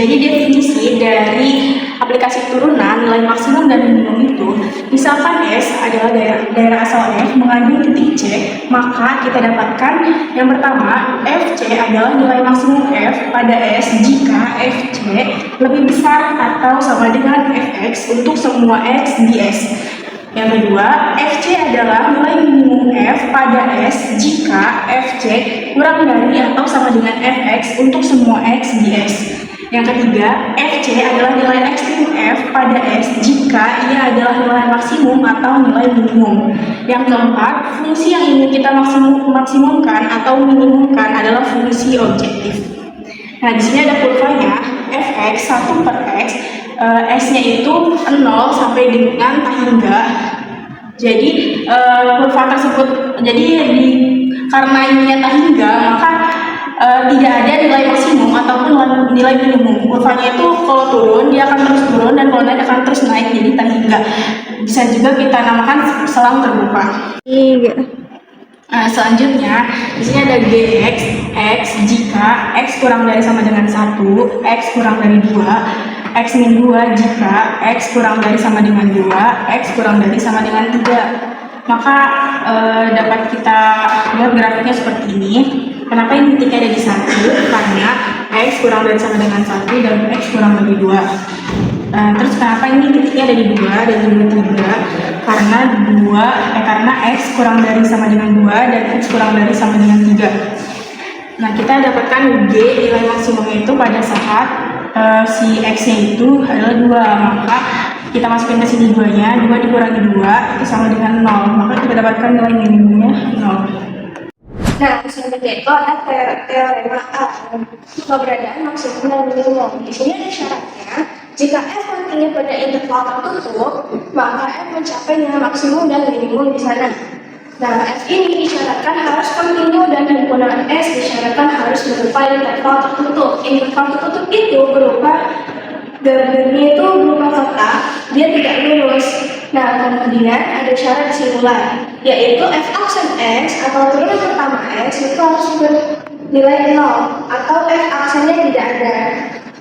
Jadi definisi dari aplikasi turunan nilai maksimum dan minimum itu, misalkan S adalah daerah asal F mengandung titik C, maka kita dapatkan yang pertama, FC adalah nilai maksimum F pada S jika FC lebih besar atau sama dengan Fx untuk semua X di S. Yang kedua, FC adalah nilai minimum F pada S jika FC kurang dari atau sama dengan Fx untuk semua X di S. Yang ketiga, FC adalah nilai ekstrim F pada S jika ia adalah nilai maksimum atau nilai minimum. Yang keempat, fungsi yang ingin kita maksimumkan atau minimumkan adalah fungsi objektif. Nah, di sini ada kurvanya, Fx 1 per X, S-nya itu 0 sampai dengan hingga. Jadi kurva tersebut, karena ininya hingga, maka tidak ada nilai maksimum ataupun nilai minimum. Kurvanya itu kalau turun dia akan terus turun dan kalau naik akan terus naik, jadi hingga. Bisa juga kita namakan selang terbuka. Iya. Selanjutnya di sini ada Gx, X jika X kurang dari sama dengan 1, X kurang dari 2, X min 2 jika X kurang dari sama dengan 2, X kurang dari sama dengan 3. Maka dapat kita lihat grafiknya seperti ini. Kenapa ini titiknya ada di 1? Karena X kurang dari sama dengan 1 dan X kurang dari 2. Terus kenapa ini titiknya ada di 2 dan juga 3? Karena X kurang dari sama dengan 2 dan X kurang dari sama dengan 3. Nah, kita dapatkan G nilai maksimumnya itu pada saat si X-nya itu adalah 2. Maka kita masukin ke sini 2-nya, 2 dikurangi 2 itu sama dengan 0. Maka kita dapatkan nilai minimumnya 0. Nah, selanjutnya itu ada teorema A, keberadaan maksimum dan minimum. Di sini ada syaratnya, jika F kontinu pada interval tertutup, maka F mencapai nilai maksimum dan minimum di sana. Nah, F ini disyaratkan harus kontinu dan penggunaan S disyaratkan harus berupa interval tertutup. Interval tertutup itu berupa gabarnya itu berupa kotak, dia tidak lurus. Nah, kemudian ada syarat singular, yaitu f aksen X atau turunan pertama X itu harus bernilai 0 atau f aksennya tidak ada.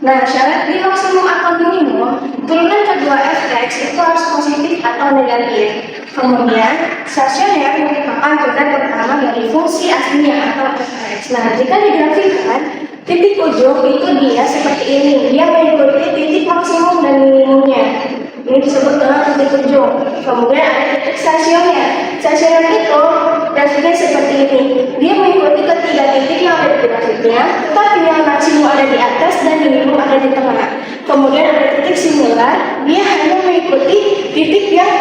Nah, syarat di maksimum atau minimum, turunan kedua fx itu harus positif atau negatif. Kemudian, stasioner merupakan turunan pertama dari fungsi aslinya atau fx. Nah, jika digrafikan, titik ujung itu dia seperti ini. Dia mengikuti titik maksimum dan minimumnya. Ini disebut dengan titik ujung. Kemudian ada titik stasioner. Stasioner itu grafiknya seperti ini. Dia mengikuti ketiga titik yang ada di grafiknya, tetapi yang maksimum ada di atas dan minimum ada di tengah. Kemudian ada titik singular. Dia hanya mengikuti titik yang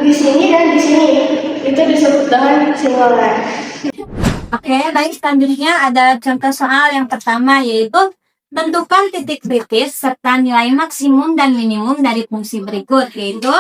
di sini dan di sini. Itu disebut dengan singular. Oke, baik, selanjutnya ada contoh soal yang pertama, yaitu tentukan titik kritis serta nilai maksimum dan minimum dari fungsi berikut, yaitu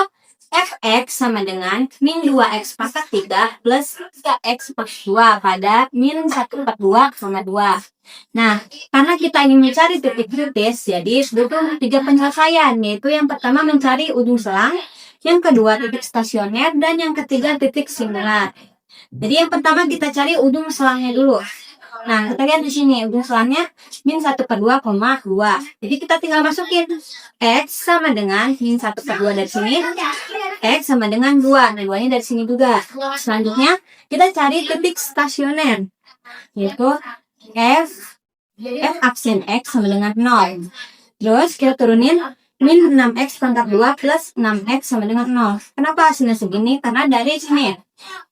fx sama dengan min 2x pangkat 3 plus 3x per 2 pada min 1 per 2, 2. Nah, karena kita ingin mencari titik kritis, jadi butuh 3 penyelesaian, yaitu yang pertama mencari ujung selang, yang kedua titik stasioner, dan yang ketiga titik singular. Jadi yang pertama kita cari ujung selangnya dulu. Nah, kita lihat di sini ujung selangnya min 1 per 2, 2. Jadi kita tinggal masukin X sama dengan min 1 per 2 dari sini, X sama dengan 2. Nah, 2-nya dari sini juga. Selanjutnya kita cari titik stasioner, yaitu F aksen X sama dengan 0. Terus kita turunin min 6x pangkat 2 plus 6x sama dengan 0. Kenapa hasilnya segini? Karena dari sini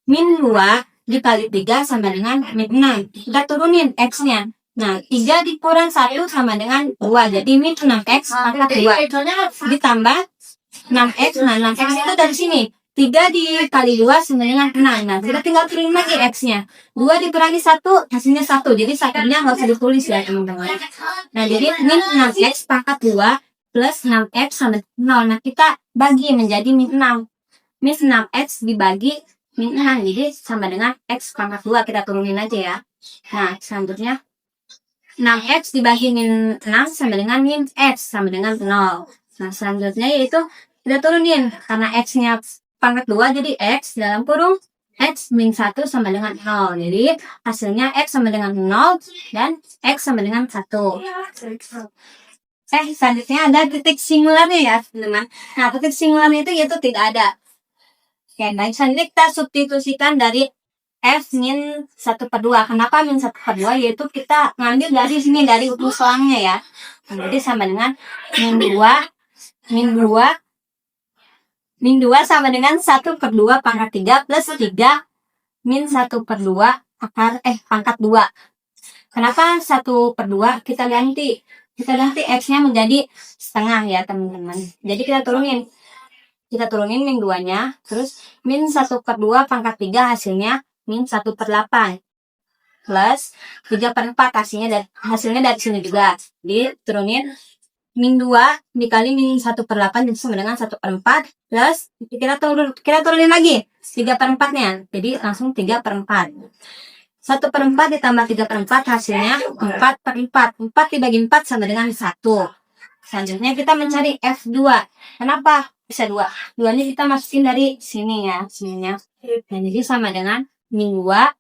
min 2 dikali 3 sama dengan min 6. Kita turunin x-nya. Nah, 3 dikurang 1 sama dengan 2. Jadi min 6x pangkat 2. Ditambah 6x. Nah, 6x itu dari sini. 3 dikali 2 sama dengan 6. Nah, kita tinggal turunin lagi x-nya. 2 dikurangi 1, hasilnya 1. Jadi satunya nggak usah ditulis ya, teman-teman. Nah, jadi min 6x pangkat 2 plus 6x sama 0. Nah, kita bagi menjadi min 6. Min 6x dibagi min 6, jadi sama dengan x pangkat 2. Kita turunin aja ya. Nah, selanjutnya 6x dibagi min 6 sama dengan min x sama dengan 0. Nah, selanjutnya yaitu kita turunin, karena x-nya pangkat 2 jadi x dalam kurung X min 1 sama dengan 0. Jadi hasilnya X sama dengan 0 dan X sama dengan 1. Selanjutnya ada titik singularnya ya teman-teman. Nah, titik singularnya itu tidak ada. Oke, dan selanjutnya kita substitusikan dari F min 1/2. Kenapa min 1/2? Yaitu kita ngambil dari sini, dari ujung selangnya ya. Nah, jadi sama dengan min 2 sama dengan 1/2 pangkat 3 plus 3 min 1/2 pangkat 2. Kenapa 1/2? Kita ganti X-nya menjadi setengah ya teman-teman. Jadi kita turunin min 2-nya, terus min 1/2 pangkat 3 hasilnya min 1/8 plus 3/4 hasilnya dari sini juga. Jadi turunin min 2 dikali min 1/8 jadi sama dengan 1/4 plus kita turunin lagi 3/4-nya. Jadi langsung 3/4. 1/4 ditambah 3/4 hasilnya 4/4. 4 dibagi 4 sama dengan 1. Selanjutnya kita mencari F2. Kenapa bisa 2? 2-nya kita masukin dari sini ya, sininya. Nah, jadi sama dengan min 2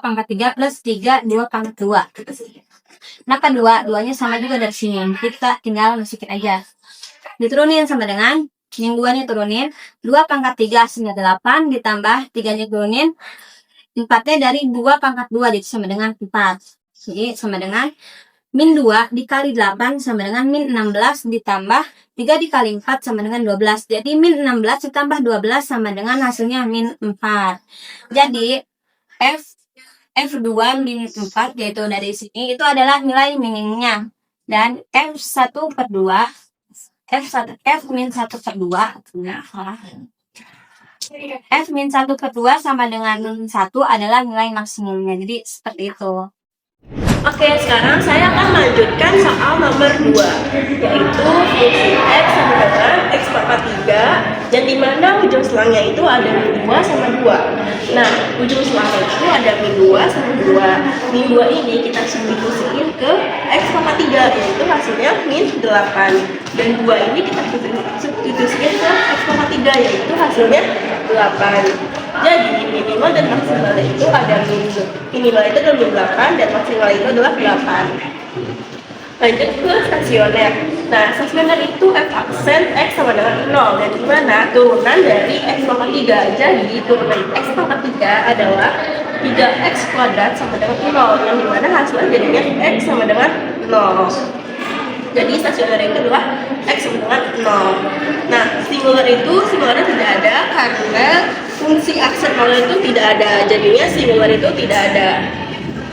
pangkat 3 plus 3 2 pangkat 2. Kenapa 2? 2-nya sama juga dari sini. Jadi kita tinggal masukin aja. Diturunin sama dengan min 2-nya turunin 2 pangkat 3 hasilnya 8 ditambah 3-nya turunin 4-nya dari 2 pangkat 2 jadi sama dengan 4. Jadi sama dengan min 2 dikali 8 sama dengan min 16 ditambah 3 dikali 4 sama dengan 12. Jadi min 16 ditambah 12 sama dengan hasilnya min 4. Jadi F2 min 4 yaitu dari sini itu adalah nilai minimumnya. Dan F min 1/2 F min 1/2 sama dengan 1 adalah nilai maksimumnya. Jadi seperti itu. Oke, sekarang saya akan melanjutkan soal nomor 2, yaitu fungsi X sama dengan X pangkat 3, dan di mana ujung selangnya itu ada min 2 sama 2. Nah, ujung selangnya itu ada min 2 sama 2. Min 2 ini kita substitusiin ke X pangkat 3, yaitu hasilnya min 8. Dan 2 ini kita substitusiin ke X pangkat 3, yaitu hasilnya 8. Jadi minimal dan maksimal itu ada minimal itu adalah min 8 dan maksimal itu adalah 8. Lanjut ke stasioner. Nah, stasioner itu F aksen X sama dengan 0, dan dimana turunan dari X pangkat 3. Jadi turunan X pangkat 3 adalah 3X kuadrat sama dengan 0, yang dimana hasilnya jadinya X sama dengan 0. Jadi stasioner itu adalah X sama dengan 0. Nah, singularnya tidak ada karena fungsi aksen 0 itu tidak ada, jadinya singular itu tidak ada.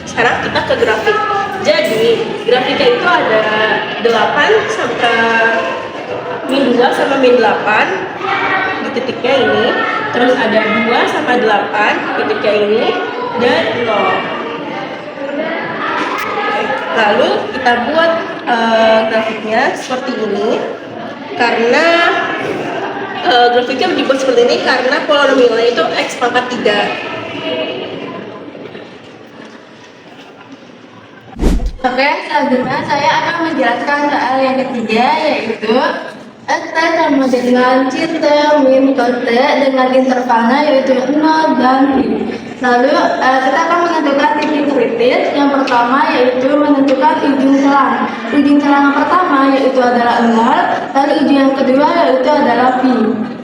Sekarang kita ke grafik. Jadi grafiknya itu ada 8 sampai min 2 sama min 8 di titiknya ini, terus ada 2 sama 8 di titiknya ini, dan 0. Lalu kita buat grafiknya seperti ini. Karena grafiknya dibuat seperti ini karena polinomialnya itu X pangkat 3. Oke, selanjutnya saya akan menjelaskan soal yang ketiga, yaitu ST sama dengan CT min KT dengan intervalnya yaitu 0 dan T. Lalu kita akan menentukan titik kritis. Yang pertama yaitu menentukan ujung selang. Ujung selang yang pertama yaitu adalah 0, lalu ujung yang kedua yaitu adalah P.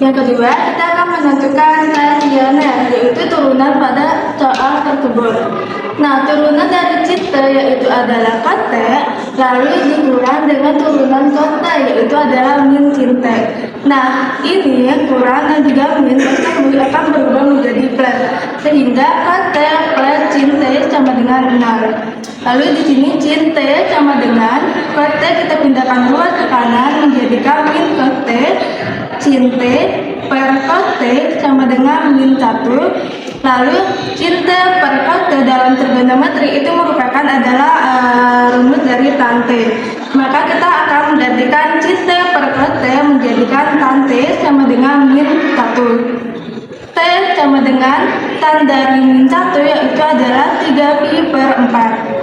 Yang kedua kita akan menentukan stasioner, yaitu turunan pada soal tersebut. Nah, turunan dari CT yaitu adalah KT, lalu dikurang dengan turunan KT yaitu adalah min CT. Nah, ini kurang dan juga min akan berubah menjadi plus, sehingga KT plus CT sama dengan 0. Lalu di sini CT sama dengan KT kita pindahkan luar ke kanan menjadikan min KT, CT per KT sama dengan min 1. Lalu CT per KT dalam trigonometri itu merupakan adalah rumus dari tan T. Maka kita akan menggantikan CT per KT menjadikan tan T sama dengan min 1. T sama dengan tan dari min 1 yaitu adalah 3pi per 4.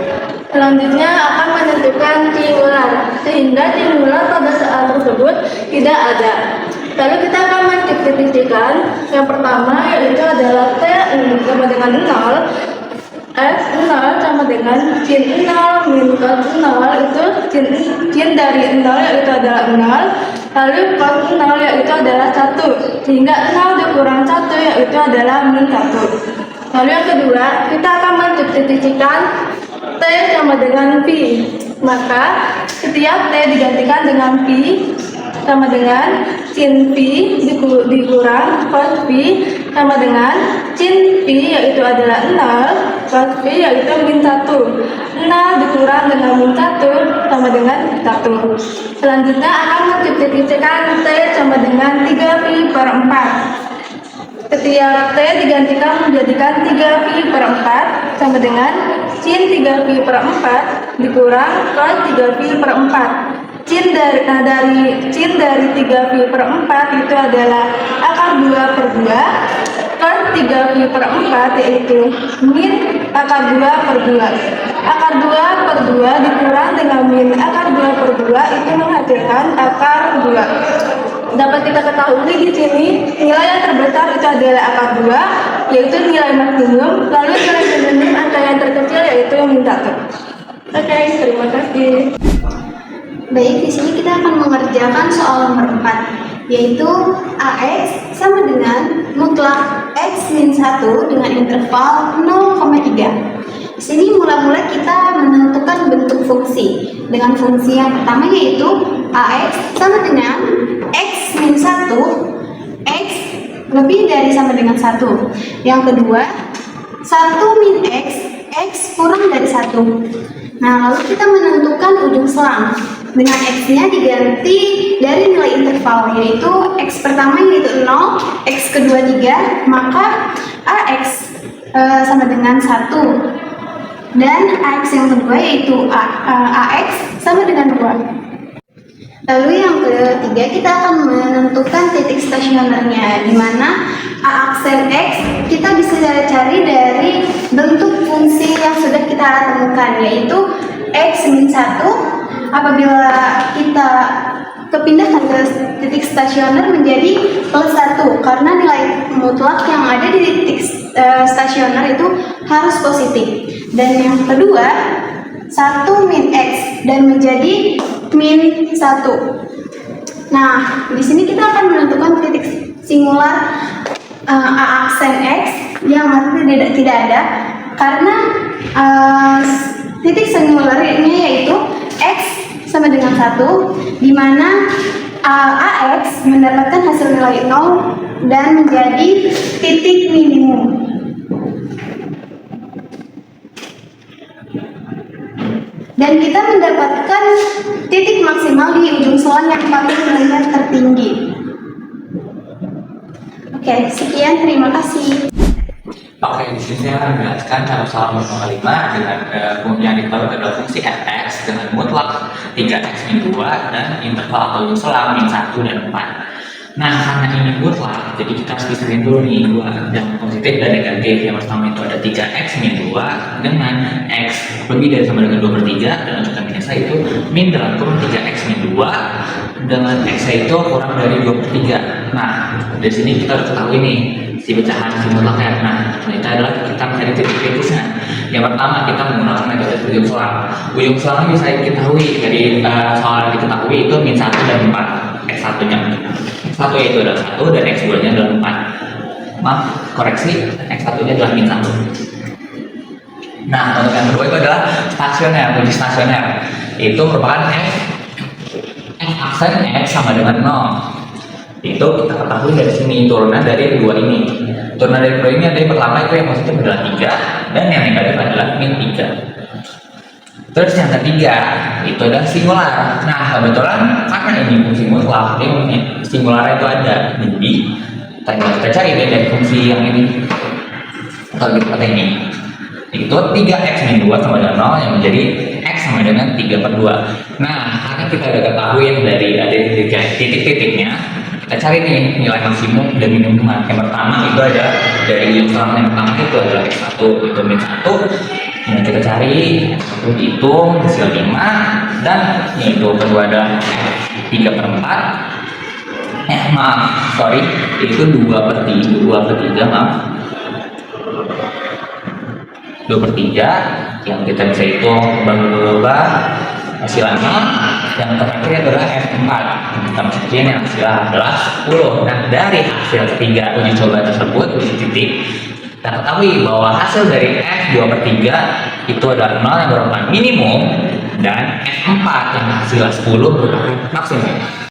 Selanjutnya akan menentukan singular, sehingga singular pada soal tersebut tidak ada. Lalu kita akan mendefinisikan yang pertama yaitu adalah T sama dengan 0, X 0 sama dengan sin 0 min cos 0 itu sin dari 0 yaitu adalah 0, lalu cos 0 yaitu adalah 1, sehingga 0 dikurang 1 yaitu adalah min 1. Lalu yang kedua, kita akan mendefinisikan T sama dengan pi. Maka setiap T digantikan dengan pi sama dengan sin pi dikurang cos pi sama dengan sin pi yaitu adalah 0, cos pi yaitu min 1. 0 dikurang dengan min 1 sama dengan 1. Selanjutnya akan mendefinisikan T sama dengan 3 pi per 4. Setiap T digantikan menjadikan 3 pi per 4 sama dengan sin 3 pi per 4 dikurang cos 3 pi per 4. Sin dari 3 pi per 4 itu adalah akar 2 per 2. Cos 3 pi per 4 yaitu min akar 2 per 2. Akar 2 per 2 dikurang dengan min akar 2 per 2 itu menghasilkan akar 2. Dapat kita ketahui di sini nilai yang terbesar itu adalah akar 2 yaitu nilai maksimum, lalu nilai minimum angka yang terkecil yaitu yang min 1. Oke, terima kasih. Baik, di sini kita akan mengerjakan soal nomor 4, yaitu AX sama dengan mutlak X min 1 dengan interval 0,3. Di sini mula-mula kita menentukan bentuk fungsi. Dengan fungsi yang pertama yaitu AX sama dengan X min 1, X lebih dari sama dengan 1. Yang kedua, 1 min X, X kurang dari 1. Nah, lalu kita menentukan ujung selang. Dengan X-nya diganti dari nilai interval, yaitu X pertama yaitu 0, X kedua 3, maka AX sama dengan 1. Dan AX yang kedua yaitu AX sama dengan 2. Lalu yang ketiga kita akan menentukan titik stasionernya, di mana A aksen X kita bisa cari dari bentuk fungsi yang sudah kita temukan, yaitu X min 1 apabila kita kepindahkan ke titik stasioner menjadi plus 1 karena nilai mutlak yang ada di titik stasioner itu harus positif. Dan yang kedua 1 min X dan menjadi min 1. Nah, di sini kita akan menentukan titik singular A aksen X yang artinya tidak ada karena titik singularnya yaitu X sama dengan 1, di mana AX mendapatkan hasil nilai 0 dan menjadi titik minimum. Dan kita mendapatkan titik maksimal di ujung selang yang paling nilainya tertinggi. Oke, sekian, terima kasih. Oke, di sini saya akan menjelaskan cara soal nomor 5 dengan yang diketahui adalah fungsi fx dengan mutlak 3x min 2 dan interval atau ujung selang min 1 dan 4. Nah, karena ini mutlak, jadi kita harus pisahin dulu nih dua yang positif dan negatif. Yang pertama itu ada 3x min 2 dengan x lebih dari sama dengan 2/3 dan unjukan minusnya itu min dalam kurung 3x min 2 dengan x itu kurang dari 2/3. Nah, dari sini kita harus ketahui nih si pecahan si mutlaknya. Nah, itu adalah kita mencari titik kritisnya. Yang pertama kita menggunakan metode ujung selang. Ujung selangnya bisa diketahui dari soal yang diketahui itu min 1 dan 4. X1 nya X1 yaitu adalah 1 dan X2 nya adalah 4. Maaf, koreksi, X1 nya adalah min 1. Nah, untuk yang kedua itu adalah stasioner, kunci stasioner. Itu merupakan X aksen X sama dengan 0. Itu kita ketahui dari sini, turunan dari dua ini. Turunan dari dua ini ada yang pertama itu yang positif adalah 3 dan yang negatif adalah min 3. Terus yang ketiga itu adalah singular. Nah, kebetulan karena ini fungsi mutlak, singular itu ada. Jadi kita cari dari fungsi yang ini atau di tempat ini. Itu 3x min 2 sama dengan 0 yang menjadi x sama dengan 3/2. Nah, karena kita udah ketahui dari ada titik-titiknya, kita cari nih nilai maksimum dan minimum. Yang pertama itu ada dari yang pertama itu adalah x1 itu min 1. Yang kita cari itu dihitung hasil 5 dan yaitu kedua ada 3/4. maaf, sorry, itu 2/3, maaf. 2/3 yang kita bisa hitung berubah hasilnya. Yang terakhir adalah F4, kita masukin yang hasilnya adalah 10. Nah, dari hasil ketiga uji coba tersebut, uji titik, kita ketahui bahwa hasil dari F2/3 itu adalah 0 yang merupakan minimum dan F4 yang hasilnya 10 merupakan maksimum.